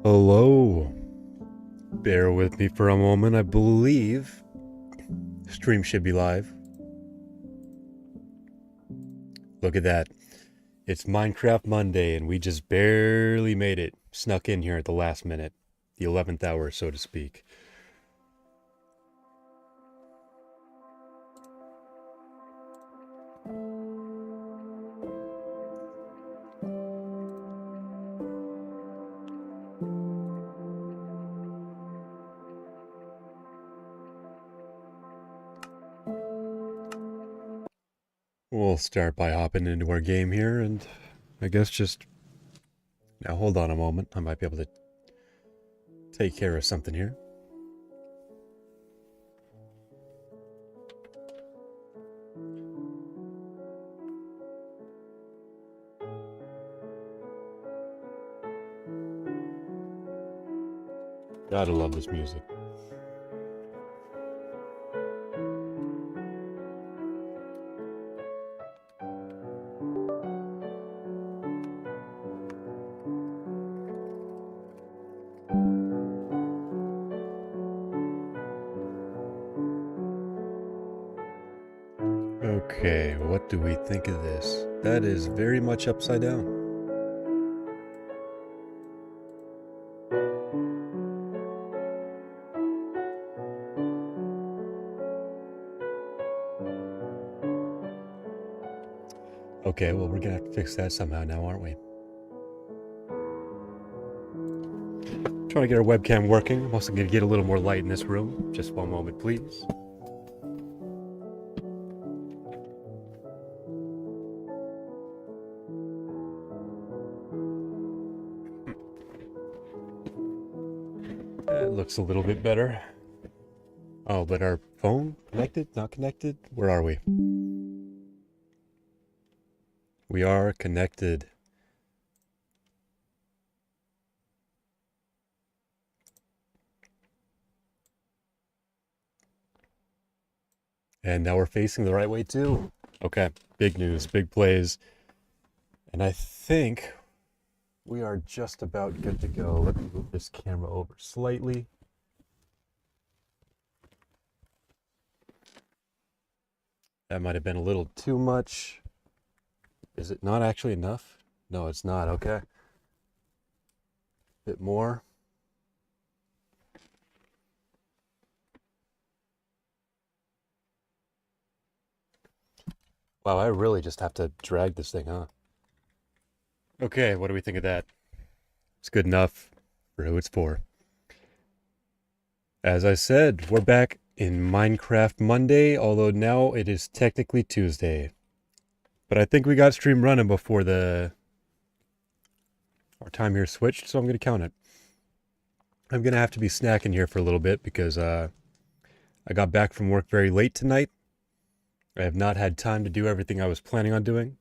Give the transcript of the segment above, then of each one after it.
Hello. Bear with me for a moment. I believe stream should be live. Look at that. It's Minecraft Monday and we just barely made it. Snuck in here at the last minute. The 11th hour, so to speak. We'll start by hopping into our game here and I guess just... Now hold on a moment. I might be able to take care of something here. Gotta love this music. Okay, what do we think of this? That is very much upside down. Okay, well, we're gonna have to fix that somehow now, aren't we? Trying to get our webcam working. I'm also gonna get a little more light in this room. Just one moment, please. That looks a little bit better. Oh, but our phone connected? Not connected? Where are we? We are connected. And now we're facing the right way too. Okay, big news, big plays. And I think we are just about good to go. Let me move this camera over slightly. That might have been a little too much. Is it not actually enough? No, it's not. Okay. Bit more. Wow, I really just have to drag this thing, huh? Okay, what do we think of that? It's good enough for who it's for. As I said, we're back in Minecraft Monday, although now it is technically Tuesday. But I think we got stream running before our time here switched, so I'm going to count it. I'm going to have to be snacking here for a little bit because I got back from work very late tonight. I have not had time to do everything I was planning on doing.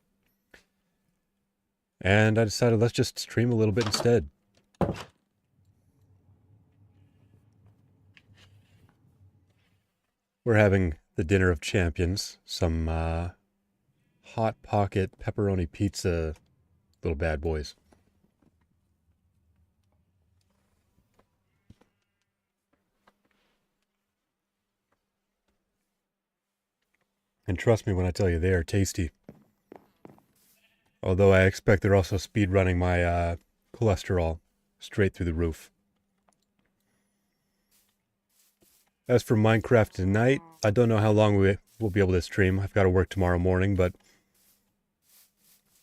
And I decided let's just stream a little bit instead. We're having the dinner of champions. Some Hot Pocket pepperoni pizza little bad boys. And trust me when I tell you, they are tasty. Although I expect they're also speed running my cholesterol straight through the roof. As for Minecraft tonight, I don't know how long we will be able to stream. I've got to work tomorrow morning, but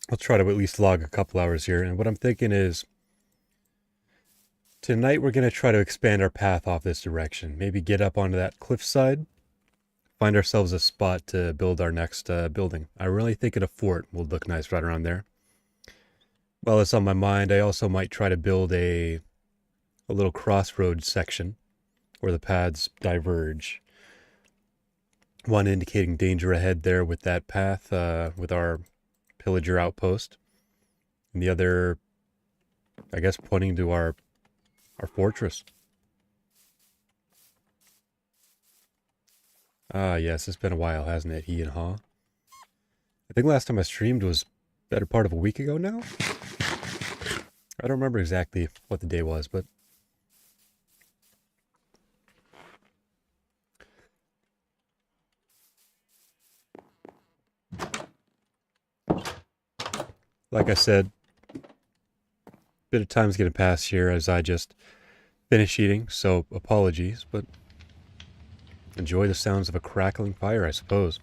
I'll try to at least log a couple hours here. And what I'm thinking is, tonight we're going to try to expand our path off this direction. Maybe get up onto that cliffside, find ourselves a spot to build our next building. I really think a fort will look nice right around there. While it's on my mind, I also might try to build a little crossroads section where the paths diverge. One indicating danger ahead there with that path, with our pillager outpost. And the other, I guess, pointing to our fortress. Ah, yes, it's been a while, hasn't it, Ian Haw? I think last time I streamed was better part of a week ago now? I don't remember exactly what the day was, but like I said, bit of time's gonna pass here as I just finished eating, so apologies, but enjoy the sounds of a crackling fire, I suppose.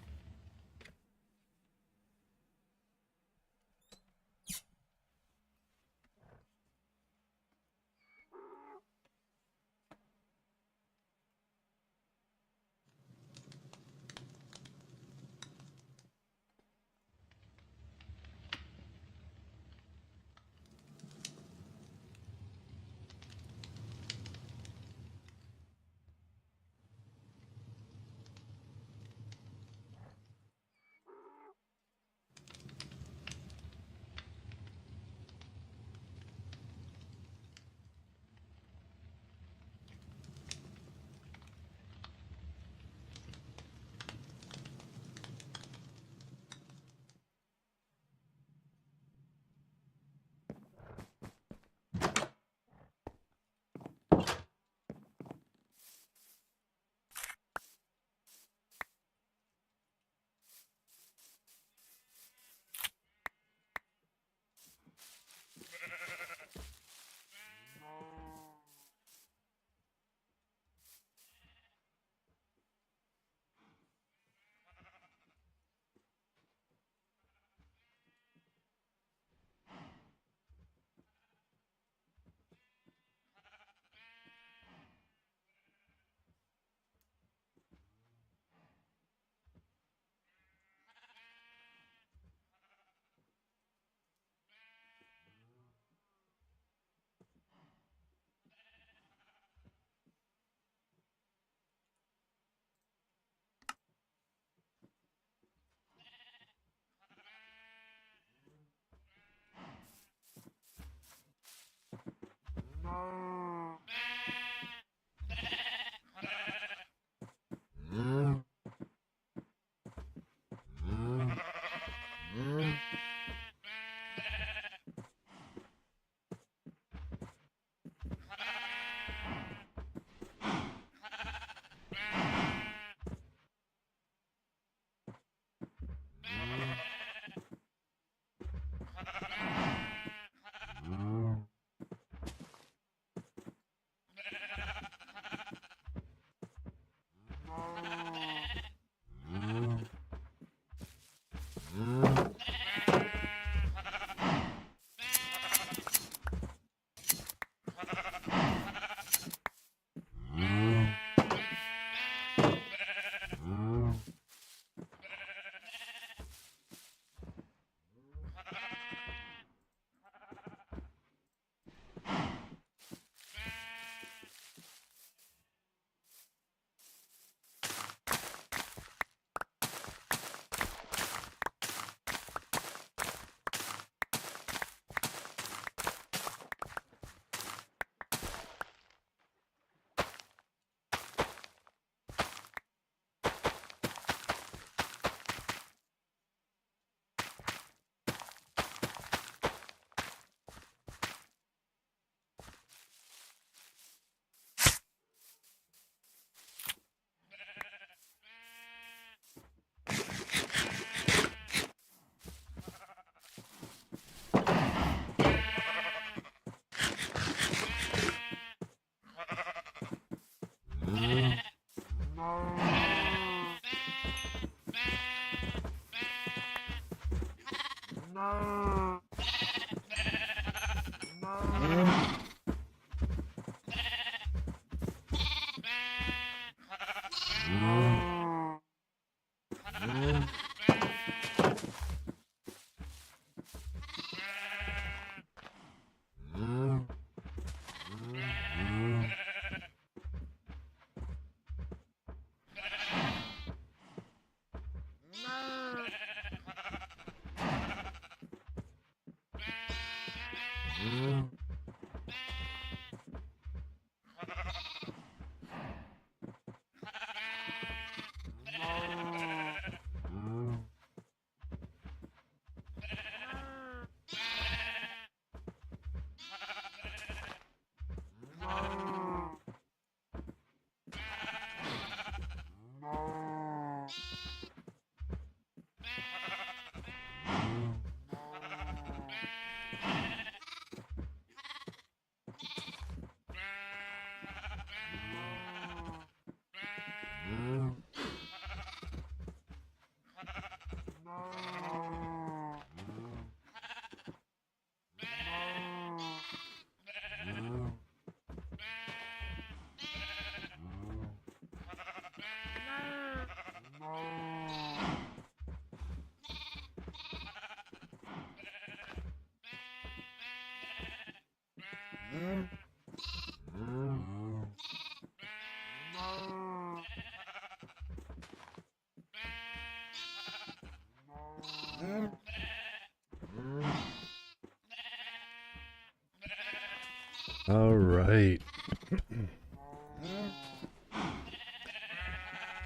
All right.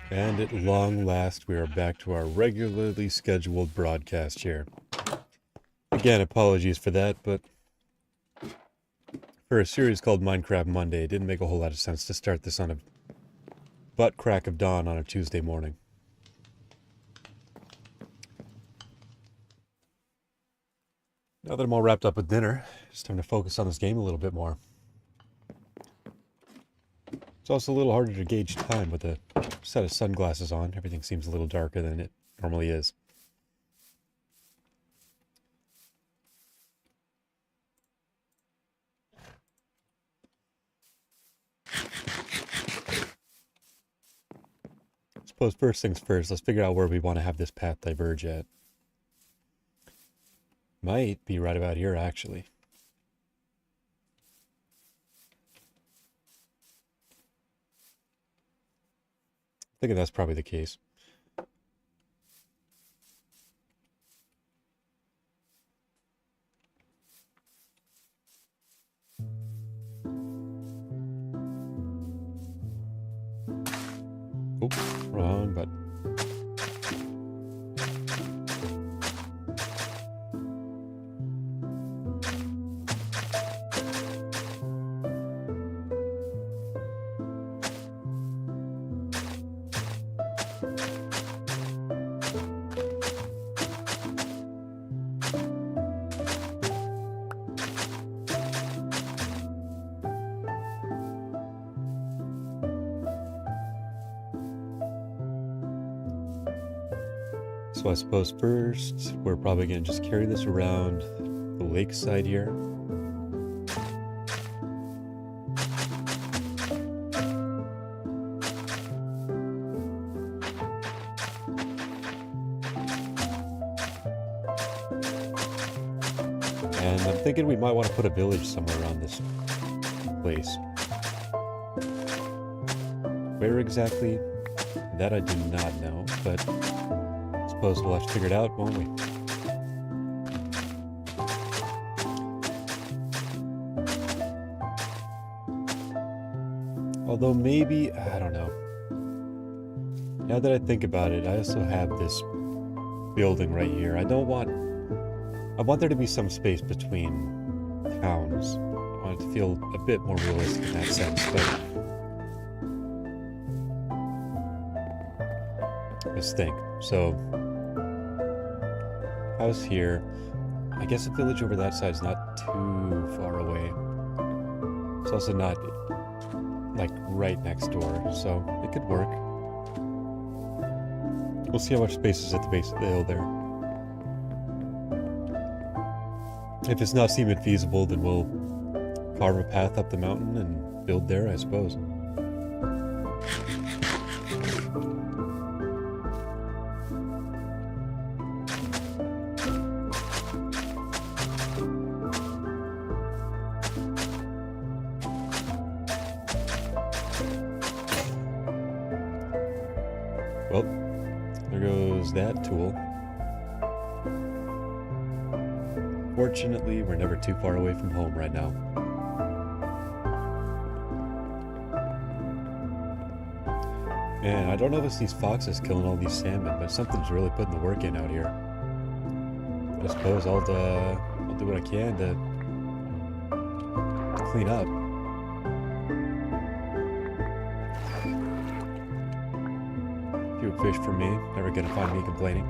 And at long last, we are back to our regularly scheduled broadcast here. Again, apologies for that, but for a series called Minecraft Monday, it didn't make a whole lot of sense to start this on a butt crack of dawn on a Tuesday morning. Now that I'm all wrapped up with dinner, it's time to focus on this game a little bit more. It's also a little harder to gauge time with a set of sunglasses on. Everything seems a little darker than it normally is. I suppose first things first, let's figure out where we want to have this path diverge at. Might be right about here, actually. I think that's probably the case. Oops, wrong button. So I suppose first, we're probably going to just carry this around the lakeside here. And I'm thinking we might want to put a village somewhere around this place. Where exactly? That I do not know, but I suppose we'll have to figure it out, won't we? Although maybe, I don't know. Now that I think about it, I also have this building right here. I want there to be some space between towns. I want it to feel a bit more realistic in that sense, but let's think. So, house here. I guess a village over that side is not too far away. It's also not like right next door, so it could work. We'll see how much space is at the base of the hill there. If it's not seeming feasible, then we'll carve a path up the mountain and build there, I suppose. Well, there goes that tool. Fortunately, we're never too far away from home right now. Man, I don't know if it's these foxes killing all these salmon, but something's really putting the work in out here. I suppose I'll do what I can to clean up. Few fish for me, never gonna find me complaining.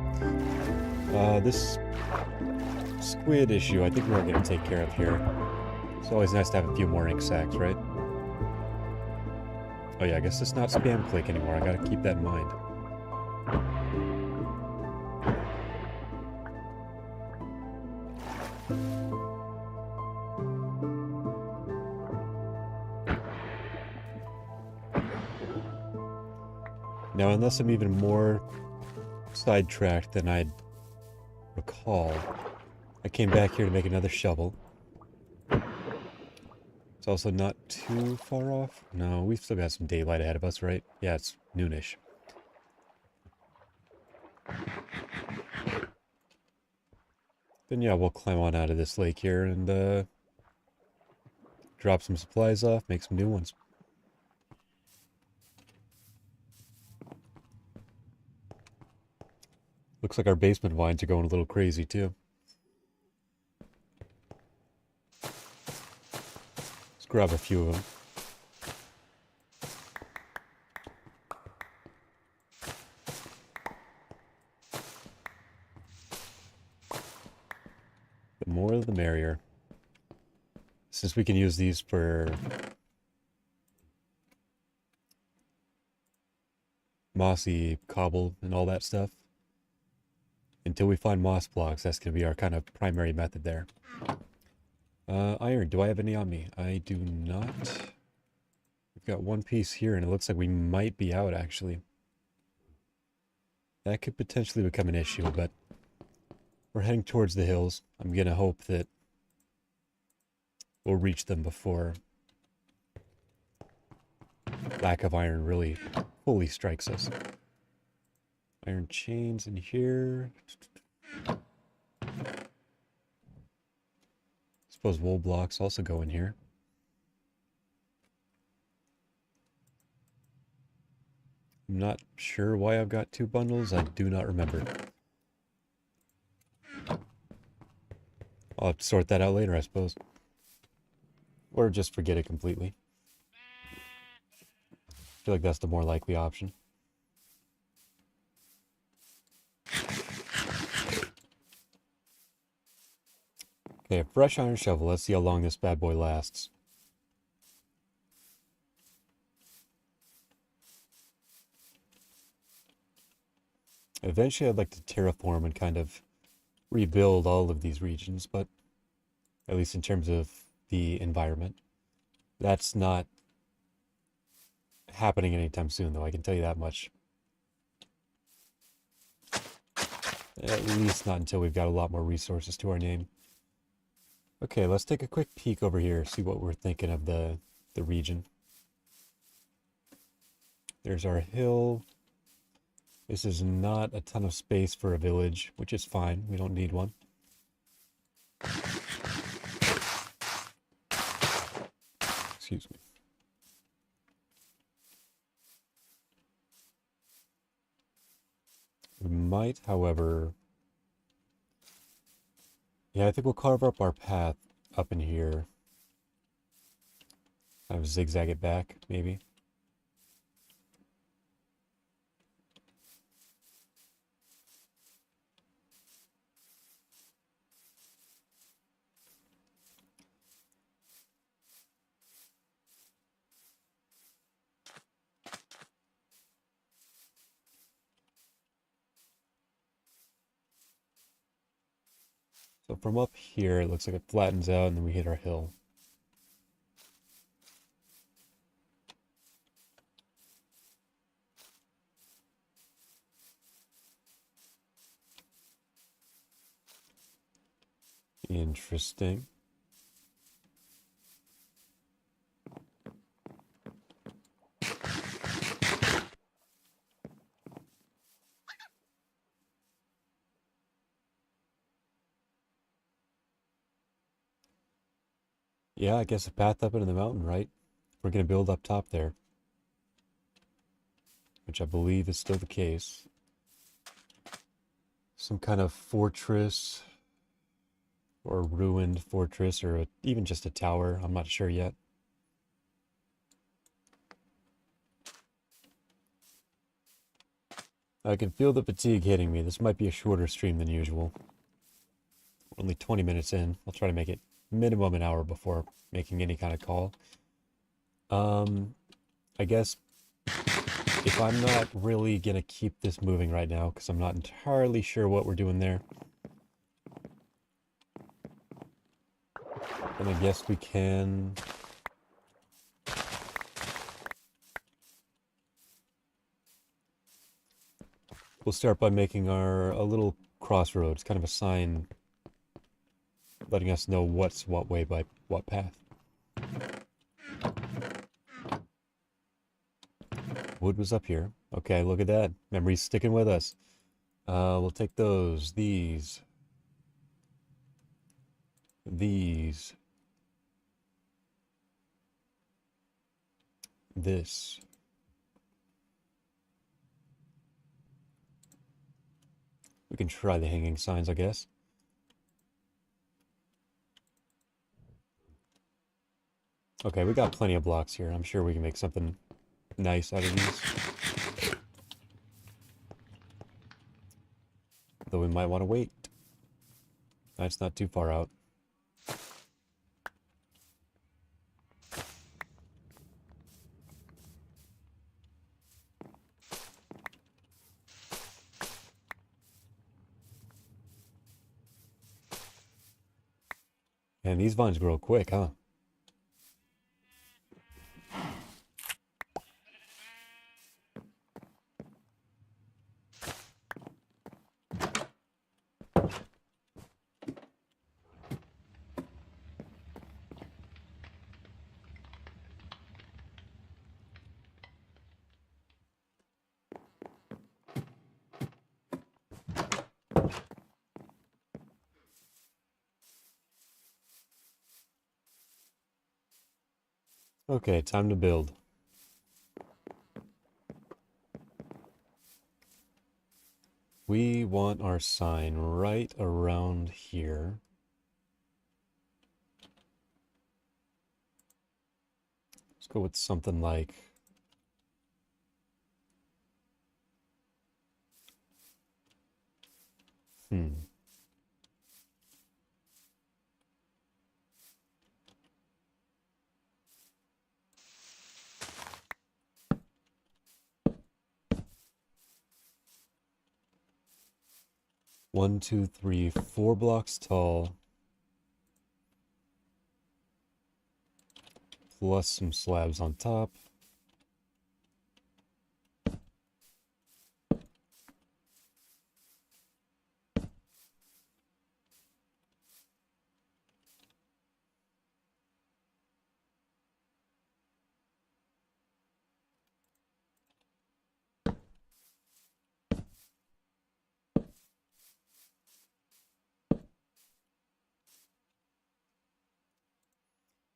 This squid issue, I think we're going to take care of here. It's always nice to have a few more ink sacs, right? Oh yeah, I guess it's not spam click anymore. I gotta keep that in mind. Now, unless I'm even more sidetracked than I'd recall, I came back here to make another shovel. It's also not too far off. No, we've still got some daylight ahead of us, right? Yeah, it's noonish. Then yeah, we'll climb on out of this lake here and drop some supplies off, make some new ones. Looks like our basement vines are going a little crazy too. Let's grab a few of them. The more the merrier. Since we can use these for mossy cobble and all that stuff. Until we find moss blocks, that's going to be our kind of primary method there. Iron, do I have any on me? I do not. We've got one piece here, and it looks like we might be out, actually. That could potentially become an issue, but we're heading towards the hills. I'm going to hope that we'll reach them before lack of iron really fully strikes us. Iron chains in here. Suppose wool blocks also go in here. I'm not sure why I've got 2 bundles. I do not remember. I'll have to sort that out later, I suppose. Or just forget it completely. I feel like that's the more likely option. Okay, a fresh iron shovel. Let's see how long this bad boy lasts. Eventually, I'd like to terraform and kind of rebuild all of these regions, but at least in terms of the environment. That's not happening anytime soon, though, I can tell you that much. At least not until we've got a lot more resources to our name. Okay, let's take a quick peek over here, see what we're thinking of the region. There's our hill. This is not a ton of space for a village, which is fine. We don't need one. Excuse me. We might, however... Yeah, I think we'll carve up our path up in here. Kind of zigzag it back, maybe. So from up here, it looks like it flattens out and then we hit our hill. Interesting. Yeah, I guess a path up into the mountain, right? We're going to build up top there. Which I believe is still the case. Some kind of fortress. Or a ruined fortress, or even just a tower. I'm not sure yet. I can feel the fatigue hitting me. This might be a shorter stream than usual. We're only 20 minutes in. I'll try to make it minimum an hour before making any kind of call. I guess if I'm not really going to keep this moving right now, because I'm not entirely sure what we're doing there, then I guess we can... We'll start by making a little crossroads, kind of a sign letting us know what's what way by what path. wood was up here. Okay, look at that. Memory's sticking with us. We'll take those, these, this. We can try the hanging signs, I guess. Okay, we got plenty of blocks here. I'm sure we can make something nice out of these. Though we might want to wait. That's not too far out. And these vines grow quick, huh? Okay, time to build. We want our sign right around here. Let's go with something like... Hmm. One, two, three, 4 blocks tall. Plus some slabs on top.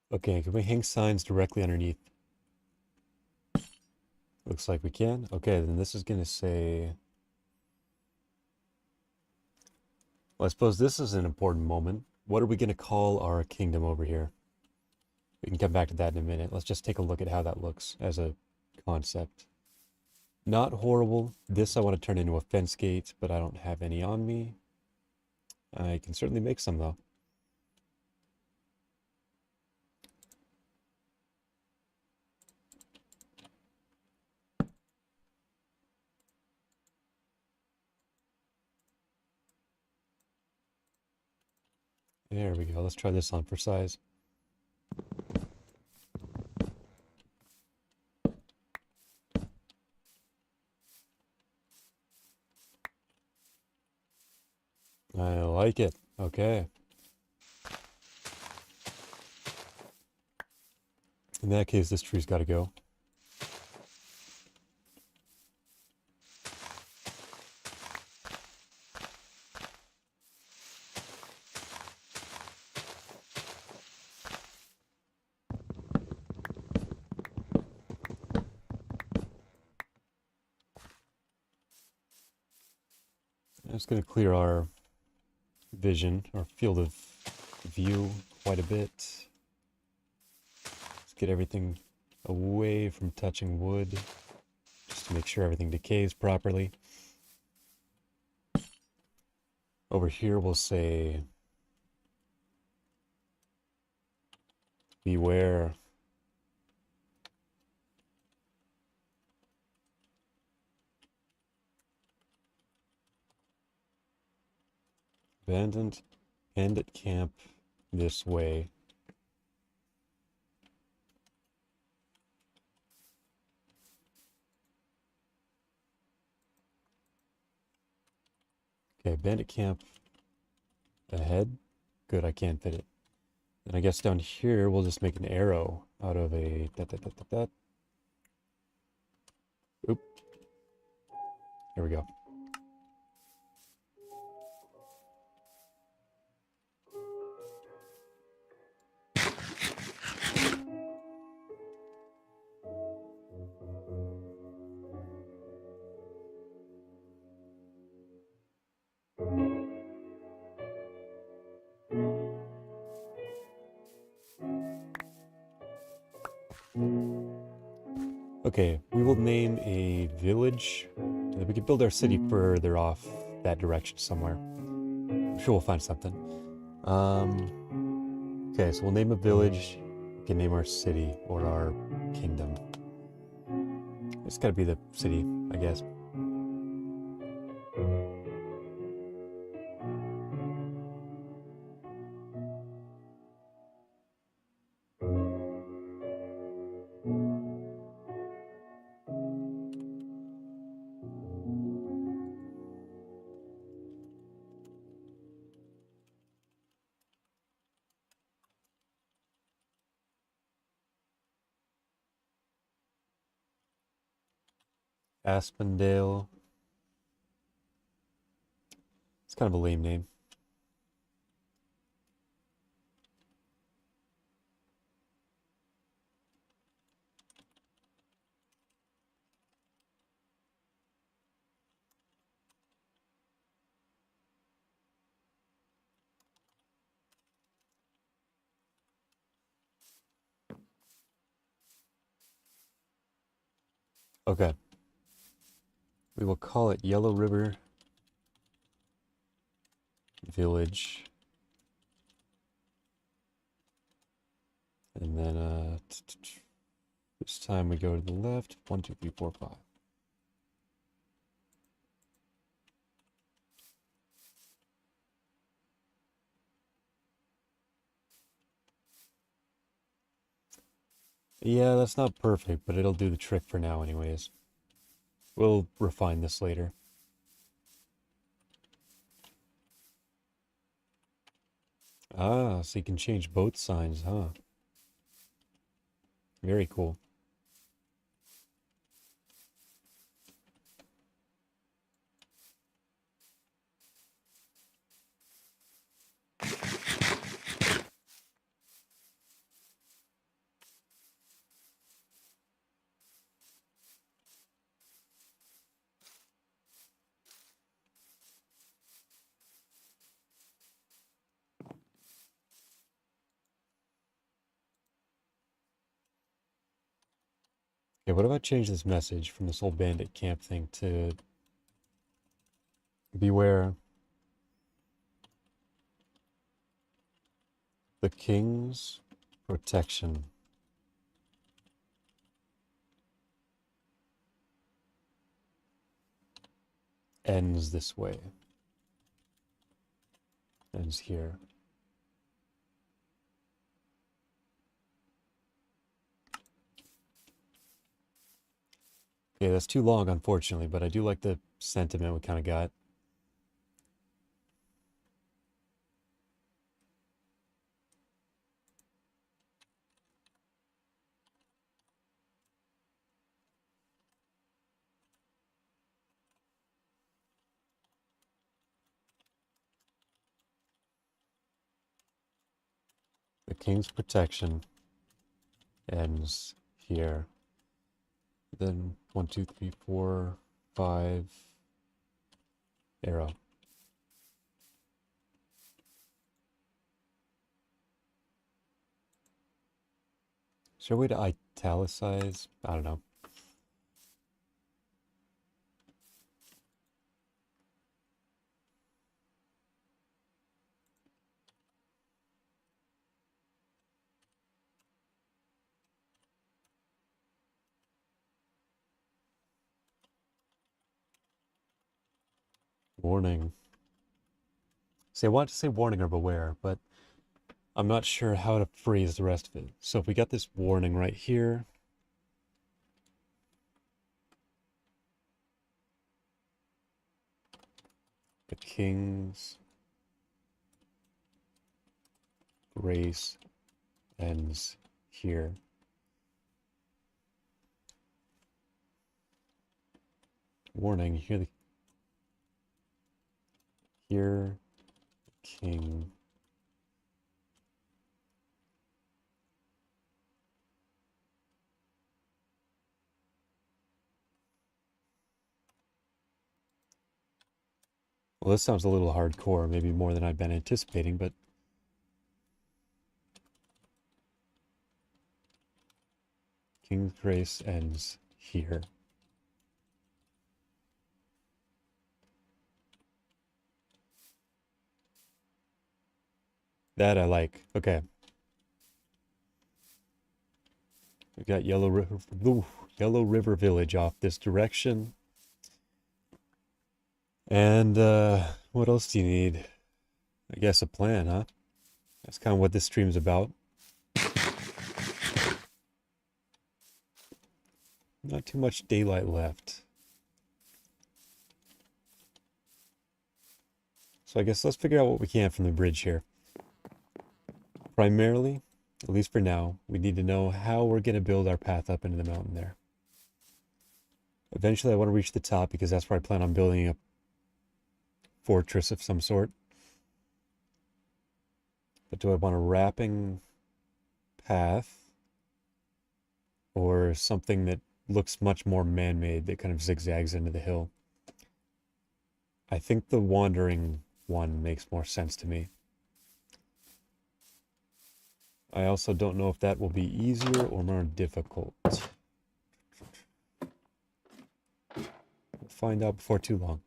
Okay, can we hang signs directly underneath? Looks like we can. Okay, then this is going to say... Well, I suppose this is an important moment. What are we going to call our kingdom over here? We can come back to that in a minute. Let's just take a look at how that looks as a concept. Not horrible. This I want to turn into a fence gate, but I don't have any on me. I can certainly make some, though. There we go. Let's try this on for size. I like it. Okay. In that case, this tree's got to go. I'm just going to clear our vision, our field of view quite a bit. Let's get everything away from touching wood, just to make sure everything decays properly. Over here we'll say, beware. Abandoned bandit camp this way. Okay, bandit camp ahead. Good, I can't fit it. And I guess down here we'll just make an arrow out of a Oop. There we go. Okay, we will name a village. We could build our city further off that direction somewhere. I'm sure we'll find something. Okay, so we'll name a village. We can name our city or our kingdom. It's gotta be the city, I guess. Aspendale. It's kind of a lame name. Okay. We will call it Yellow River Village. And then this time we go to the left. 1, 2, 3, 4, 5. Yeah, that's not perfect, but it'll do the trick for now anyways. We'll refine this later. Ah, so you can change both signs, huh? Very cool. Okay, what if I change this message from this old bandit camp thing to beware the king's protection ends this way. Ends here. Yeah, that's too long, unfortunately, but I do like the sentiment we kind of got. The king's protection ends here. Then 1, 2, 3, 4, 5. Arrow. Is there a way to italicize? I don't know. Warning. See, I want to say warning or beware, but I'm not sure how to phrase the rest of it. So if we got this warning right here, the king's grace ends here. Warning, hear king. Well, this sounds a little hardcore, maybe more than I'd been anticipating, but King's Grace ends here. That I like. Okay. We got Yellow River Village off this direction. And what else do you need? I guess a plan, huh? That's kind of what this stream's about. Not too much daylight left. So I guess let's figure out what we can from the bridge here. Primarily, at least for now, we need to know how we're going to build our path up into the mountain there. Eventually, I want to reach the top because that's where I plan on building a fortress of some sort. But do I want a wrapping path or something that looks much more man-made that kind of zigzags into the hill? I think the wandering one makes more sense to me. I also don't know if that will be easier or more difficult. We'll find out before too long.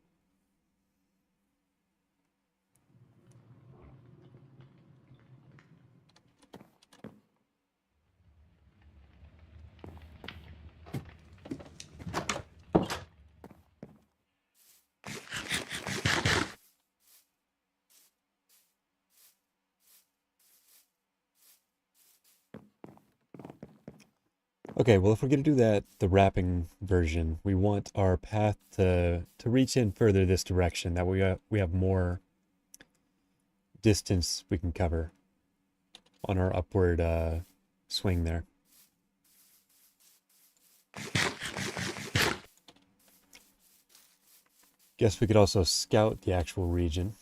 Okay, well, if we're going to do that, the wrapping version, we want our path to reach in further this direction. That we have more distance we can cover on our upward swing there. Guess we could also scout the actual region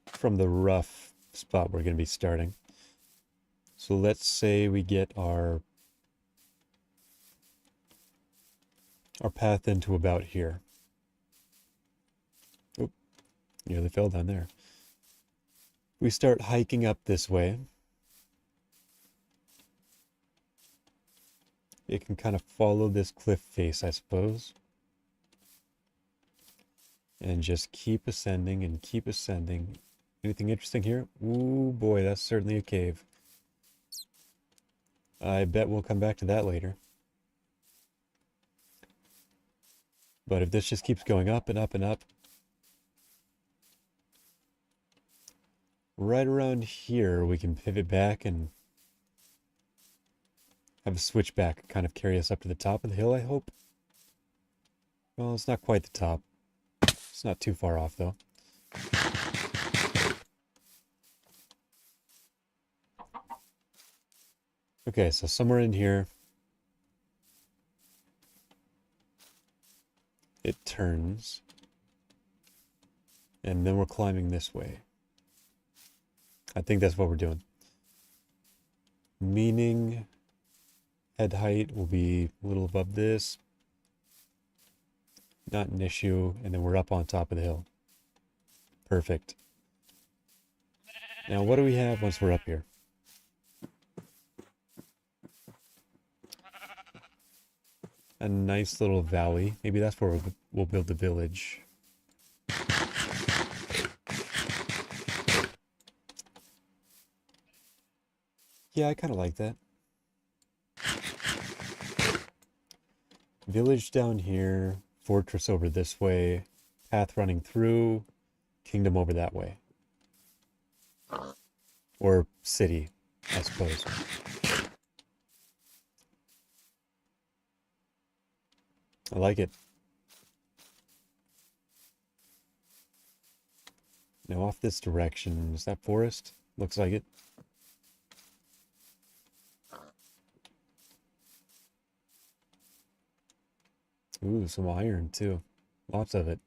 from the rough spot we're going to be starting. So let's say we get our path into about here. Oop, nearly fell down there. We start hiking up this way. It can kind of follow this cliff face, I suppose. And just keep ascending and keep ascending. Anything interesting here? Ooh, boy, that's certainly a cave. I bet we'll come back to that later. But if this just keeps going up and up and up, right around here we can pivot back and have a switchback kind of carry us up to the top of the hill, I hope. Well, it's not quite the top. It's not too far off, though. Okay, so somewhere in here, it turns, and then we're climbing this way. I think that's what we're doing. Meaning head height will be a little above this. Not an issue, and then we're up on top of the hill. Perfect. Now, what do we have once we're up here? A nice little valley. Maybe that's where we'll build the village. Yeah, I kind of like that. Village down here, fortress over this way, path running through, kingdom over that way. Or city, I suppose. I like it. Now off this direction, is that forest? Looks like it. Ooh, some iron too. Lots of it.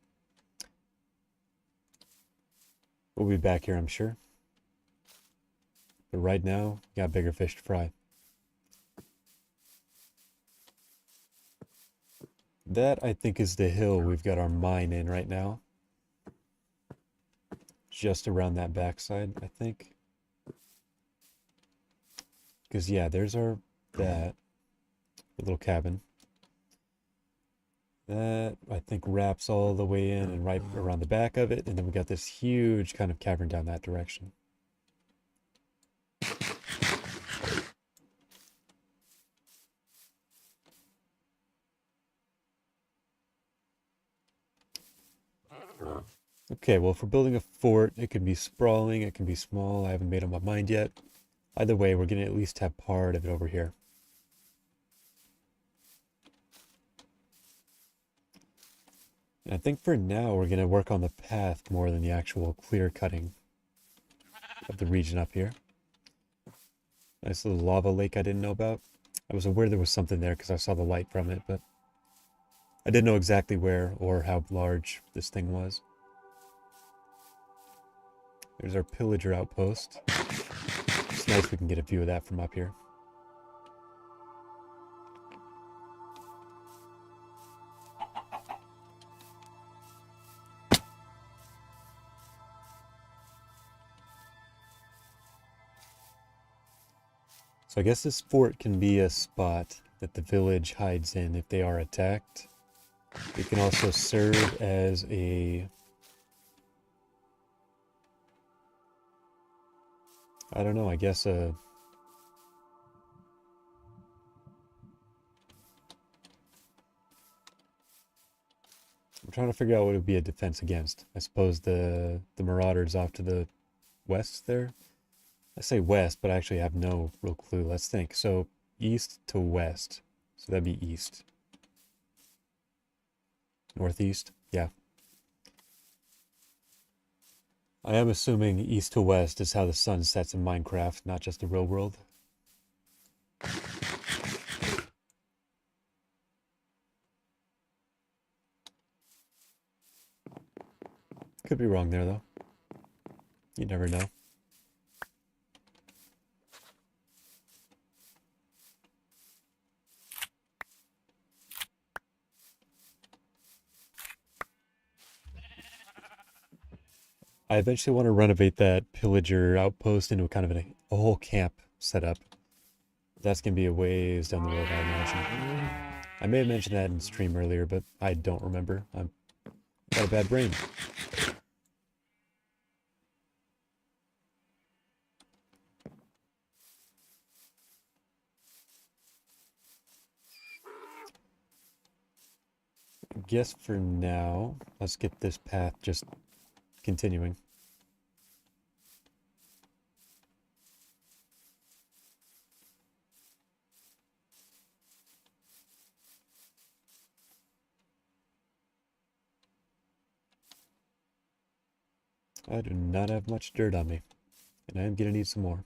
We'll be back here, I'm sure. But right now, got bigger fish to fry. That, I think, is the hill we've got our mine in right now. Just around that backside, I think. Because, yeah, there's that little cabin. That, I think, wraps all the way in and right around the back of it. And then we got this huge kind of cavern down that direction. Okay, well, if we're building a fort, it can be sprawling, it can be small. I haven't made up my mind yet. Either way, we're going to at least have part of it over here. And I think for now, we're going to work on the path more than the actual clear cutting of the region up here. Nice little lava lake I didn't know about. I was aware there was something there because I saw the light from it, but I didn't know exactly where or how large this thing was. There's our pillager outpost. It's nice we can get a view of that from up here. So I guess this fort can be a spot that the village hides in if they are attacked. It can also serve as a... I don't know, I guess a... I'm trying to figure out what it would be a defense against. I suppose the marauders off to the west there? I say west, but I actually have no real clue. Let's think. So east to west. So that'd be east. Northeast? Yeah. I am assuming east to west is how the sun sets in Minecraft, not just the real world. Could be wrong there, though. You never know. I eventually want to renovate that pillager outpost into kind of a whole camp setup. That's going to be a ways down the road, I imagine. I may have mentioned that in stream earlier, but I don't remember. I've got a bad brain. I guess for now, let's get this path just continuing. I do not have much dirt on me, and I am going to need some more.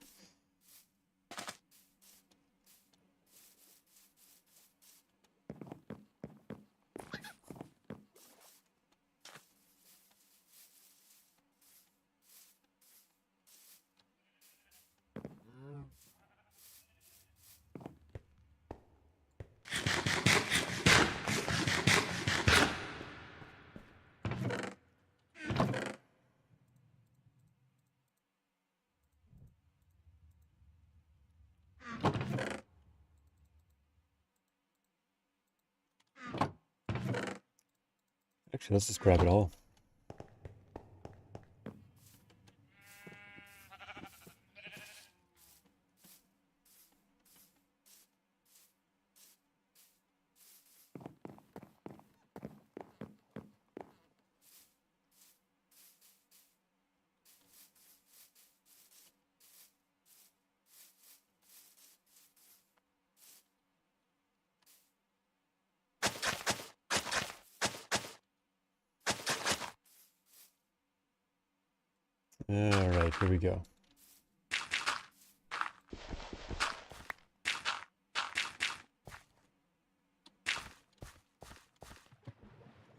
Actually, let's just grab it all. All right, here we go.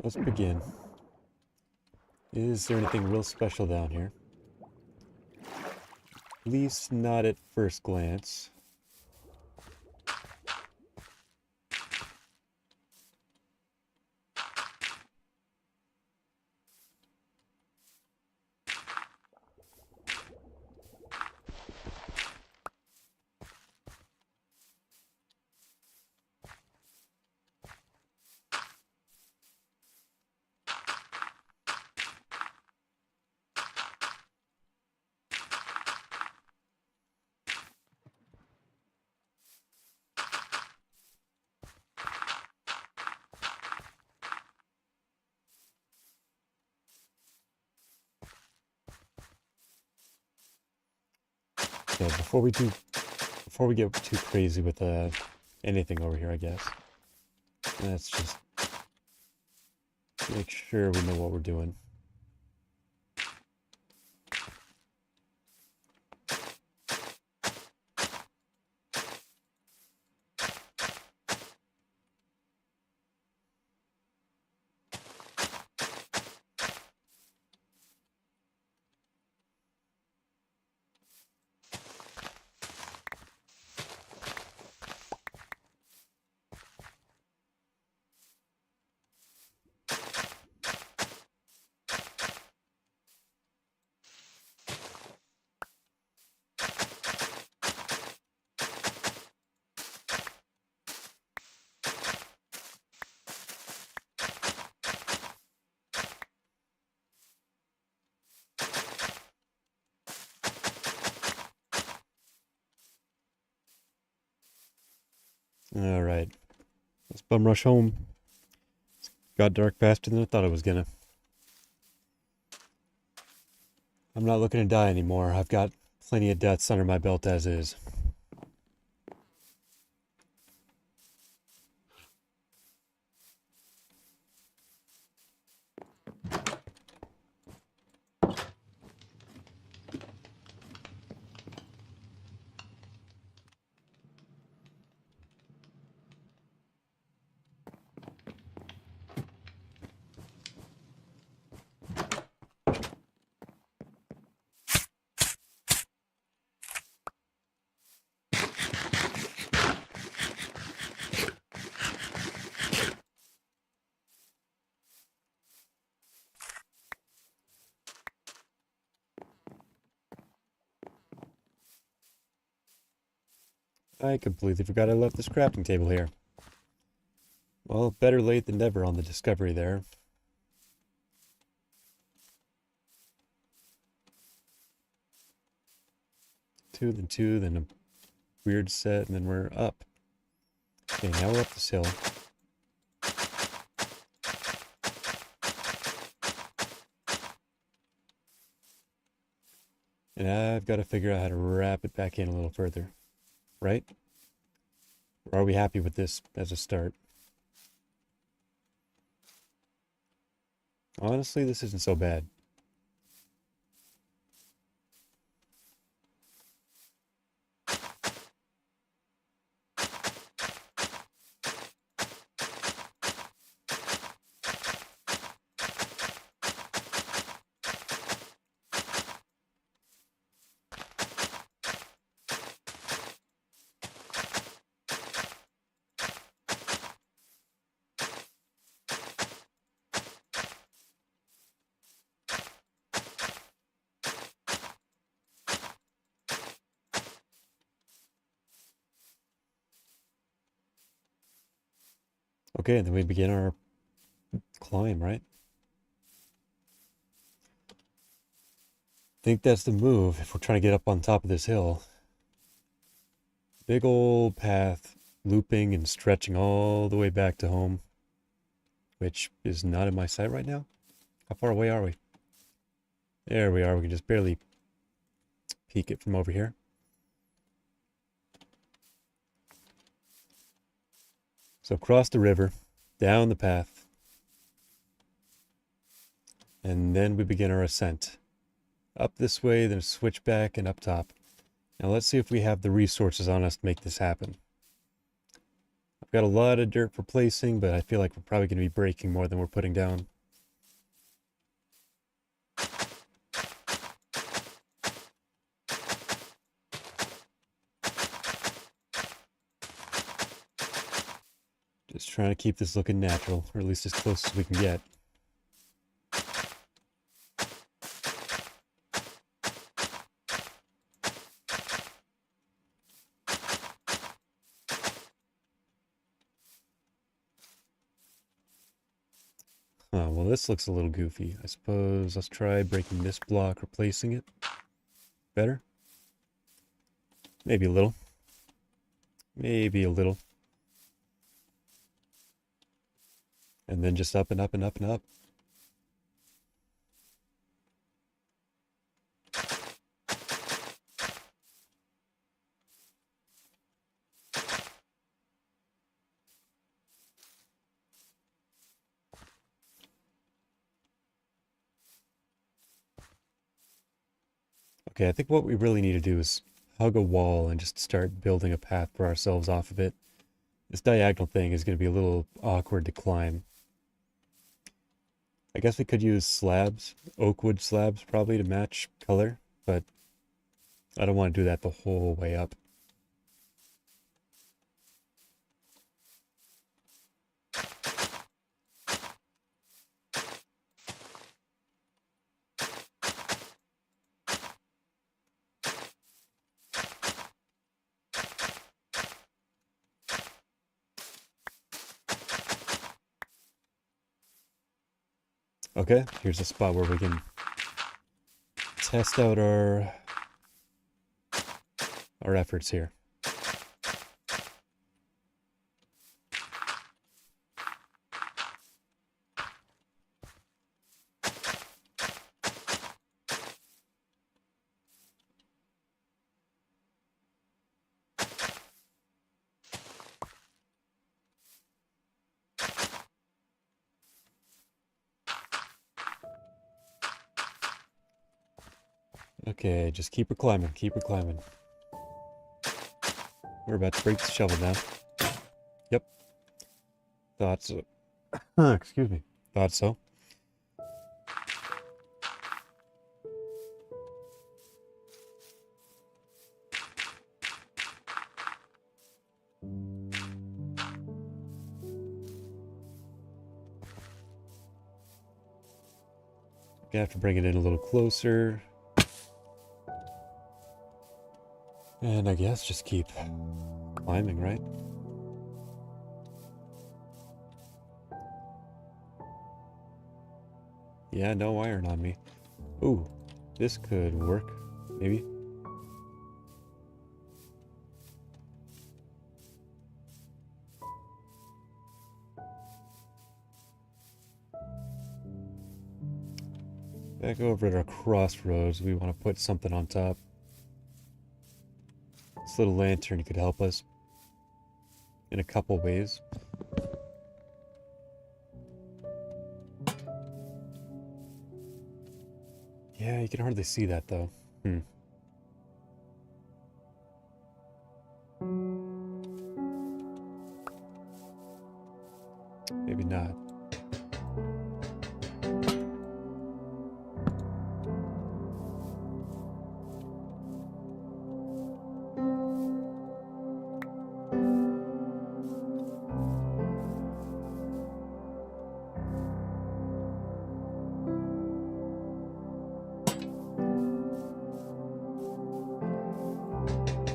let's begin. Is there anything real special down here? At least not at first glance. Yeah, before we get too crazy with anything over here, I guess. Let's just make sure we know what we're doing. All right, let's bum rush home. Got dark faster than I thought it was gonna. I'm not looking to die anymore. I've got plenty of deaths under my belt as is. I completely forgot I left this crafting table here. Well, better late than never on the discovery there. Two, then a weird set, and then we're up. Okay, now we're up this hill. And I've got to figure out how to wrap it back in a little further. Right? Or are we happy with this as a start? Honestly, this isn't so bad. Okay, then we begin our climb, right? Think that's the move if we're trying to get up on top of this hill. Big old path, looping and stretching all the way back to home, which is not in my sight right now. How far away are we? There we are. We can just barely peek it from over here. So across the river, down the path, and then we begin our ascent. Up this way, then switch back and up top. Now let's see if we have the resources on us to make this happen. I've got a lot of dirt for placing, but I feel like we're probably going to be breaking more than we're putting down. Just trying to keep this looking natural, or at least as close as we can get. Oh, well, this looks a little goofy. I suppose let's try breaking this block, replacing it. Better? Maybe a little. Maybe a little. And then just up and up and up and up. Okay, I think what we really need to do is hug a wall and just start building a path for ourselves off of it. This diagonal thing is going to be a little awkward to climb. I guess we could use slabs, oak wood slabs probably to match color, but I don't want to do that the whole way up. Okay, here's a spot where we can test out our efforts here. Okay, just keep her climbing, keep her climbing. We're about to break the shovel now. Yep. Thought so. Excuse me. Thought so. Gonna have to bring it in a little closer. And I guess just keep climbing, right? Yeah, no iron on me. Ooh, this could work, maybe. Back over at our crossroads, we want to put something on top. This little lantern could help us in a couple ways. Yeah, you can hardly see that though. Maybe not.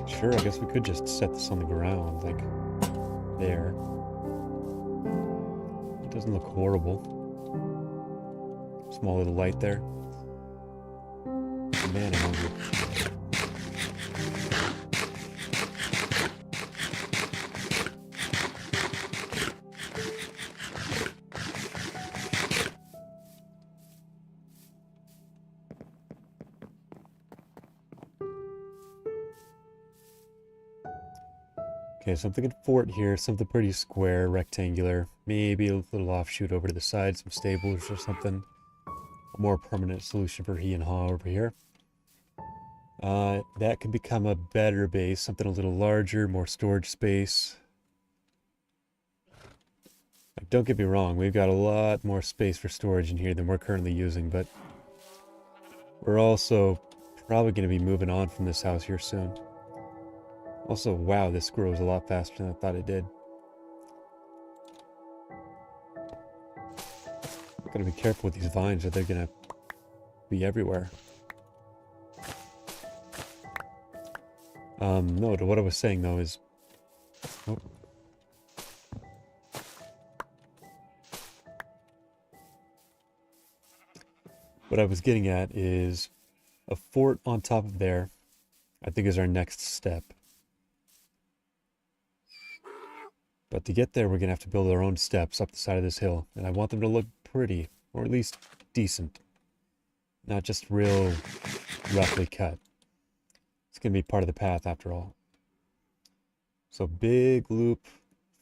Sure, I guess we could just set this on the ground, like there. It doesn't look horrible. Small little light there. Man, I'm hungry. Okay, so I'm thinking fort here, something pretty square, rectangular, maybe a little offshoot over to the side, some stables or something. A more permanent solution for he and haw over here. That could become a better base, something a little larger, more storage space. Like, don't get me wrong, we've got a lot more space for storage in here than we're currently using, but we're also probably going to be moving on from this house here soon. Also, wow, this grows a lot faster than I thought it did. Gotta be careful with these vines or they're gonna be everywhere. No, to what I was saying though is... Oh. What I was getting at is a fort on top of there, I think is our next step. But to get there, we're gonna have to build our own steps up the side of this hill, and I want them to look pretty, or at least decent. Not just real roughly cut. It's gonna be part of the path after all. So big loop,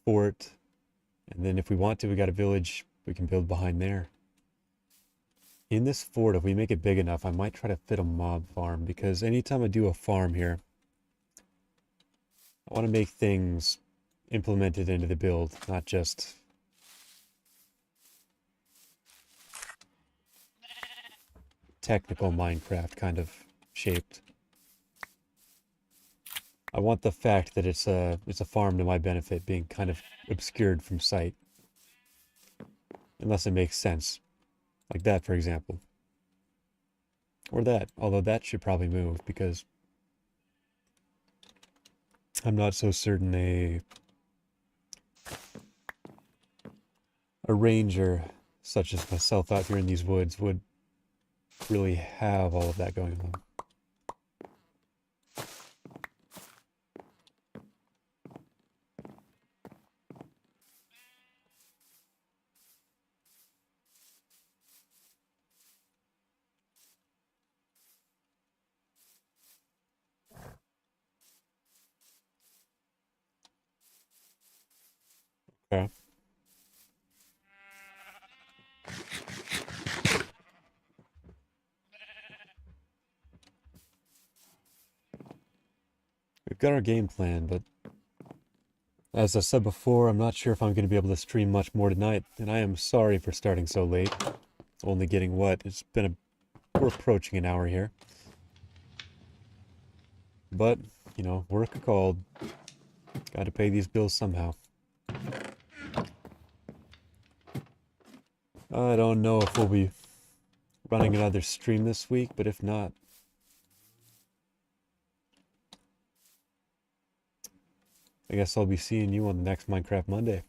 fort, and then if we want to, we got a village we can build behind there. In this fort, if we make it big enough, I might try to fit a mob farm, because anytime I do a farm here, I want to make things implemented into the build, not just technical Minecraft kind of shaped. I want the fact that it's a farm to my benefit being kind of obscured from sight. Unless it makes sense. Like that, for example. Or that, although that should probably move because I'm not so certain a ranger such as myself out here in these woods would really have all of that going on. Okay. We've got our game plan, but as I said before, I'm not sure if I'm going to be able to stream much more tonight, and I am sorry for starting so late. Only getting what? It's been we're approaching an hour here. But, you know, work called. Got to pay these bills somehow. I don't know if we'll be running another stream this week, but if not, I guess I'll be seeing you on the next Minecraft Monday.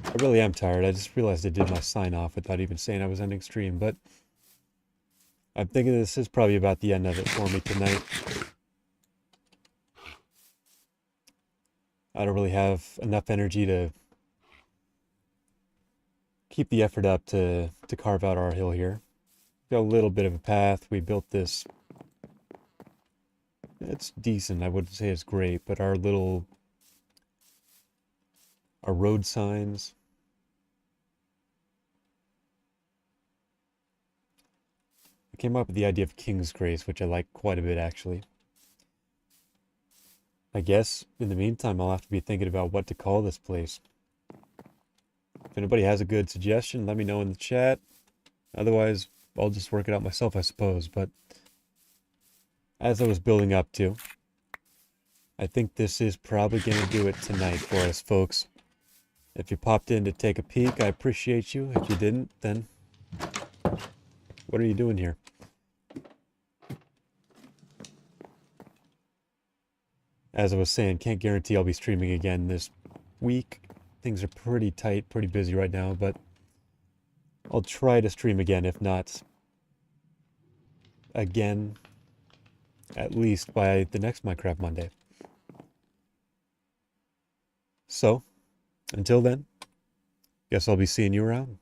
I really am tired. I just realized I did my sign off without even saying I was ending stream, but I'm thinking this is probably about the end of it for me tonight. I don't really have enough energy to keep the effort up to carve out our hill here. Got a little bit of a path. We built this. It's decent. I wouldn't say it's great, but our road signs. I came up with the idea of King's Grace, which I like quite a bit actually. I guess in the meantime I'll have to be thinking about what to call this place. If anybody has a good suggestion, let me know in the chat. Otherwise, I'll just work it out myself, I suppose. But as I was building up to, I think this is probably going to do it tonight for us, folks. If you popped in to take a peek, I appreciate you. If you didn't, then what are you doing here? As I was saying, can't guarantee I'll be streaming again this week. Things are pretty tight, pretty busy right now, but I'll try to stream again, if not again, at least by the next Minecraft Monday. So, until then, guess I'll be seeing you around.